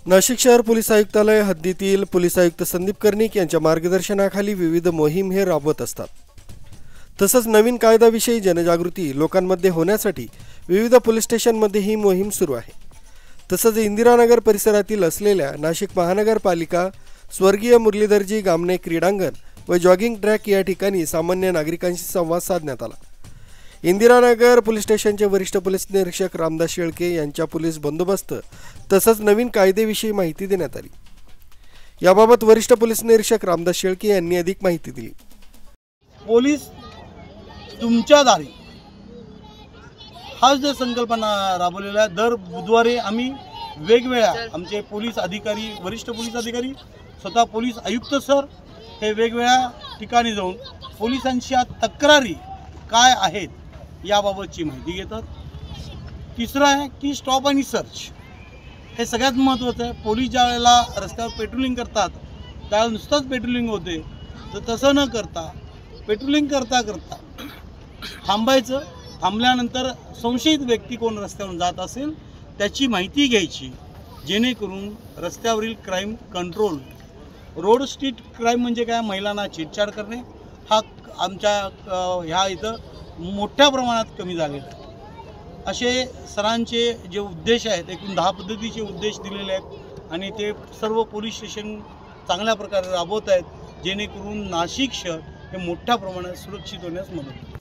नाशिक शहर पोलीस आयुक्तालय हद्दीतील पोलीस आयुक्त संदीप कर्णिक यांच्या मार्गदर्शनाखाली विविध मोहीम हे राबवत असतात। तसंच नवीन कायद्याविषयी जनजागृती लोकांमध्ये होण्यासाठी विविध पोलीस स्टेशनमध्ये ही मोहीम सुरू आहे। तसंच इंदिरानगर परिसरातील असलेल्या नाशिक महानगरपालिका स्वर्गीय मुरलीधरजी गामणे क्रीडांगण व जॉगिंग ट्रॅक या ठिकाणी सामान्य नागरिकांशी संवाद साधण्यात आला। इंदिरानगर पोलीस स्टेशनचे वरिष्ठ पोलीस निरीक्षक रामदास शेळके यांच्या पोलीस बंदोबस्त तसंच नवीन कायद्याविषयी माहिती देण्यात आली। याबाबत वरिष्ठ पोलीस निरीक्षक रामदास शेळके यांनी अधिक माहिती दिली। पोलीस तुमच्या दारी हा जो संकल्पना राबवलेला आहे। दर बुधवारी आम्ही वेगवेगळ्या आमचे पोलीस अधिकारी वरिष्ठ पोलीस अधिकारी स्वतः पोलीस आयुक्त सर हे वेगवेगळ्या ठिकाणी जाऊन पोलिसांच्या तक्रारी काय आहेत याबाबतची माहिती घेतात। तिसरं आहे की स्टॉप आणि सर्च हे सगळ्यात महत्त्वाचं आहे। पोलीस ज्या वेळेला रस्त्यावर पेट्रोलिंग करतात त्यावेळेला नुसतंच पेट्रोलिंग होते, तर तसं न करता पेट्रोलिंग करता करता थांबायचं, थांबल्यानंतर संशयित व्यक्ती कोण रस्त्यावरून जात असेल त्याची माहिती घ्यायची, जेणेकरून रस्त्यावरील crime control. Road street crime म्हणजे काय, महिलांना छेडछाड करणे हा आमच्या ह्या इथं मोठ्या प्रमाणात कमी झालेला आहे। असे सरांचे जे उद्देश आहेत, एकूण 10 पद्धतीचे उद्देश दिलेले आहेत आणि ते सर्व पोलीस स्टेशन चांगल्या प्रकारे राबवत आहेत, जेणेकरून नाशिक शहर हे मोठ्या प्रमाणात सुरक्षित होण्यास मदत होईल।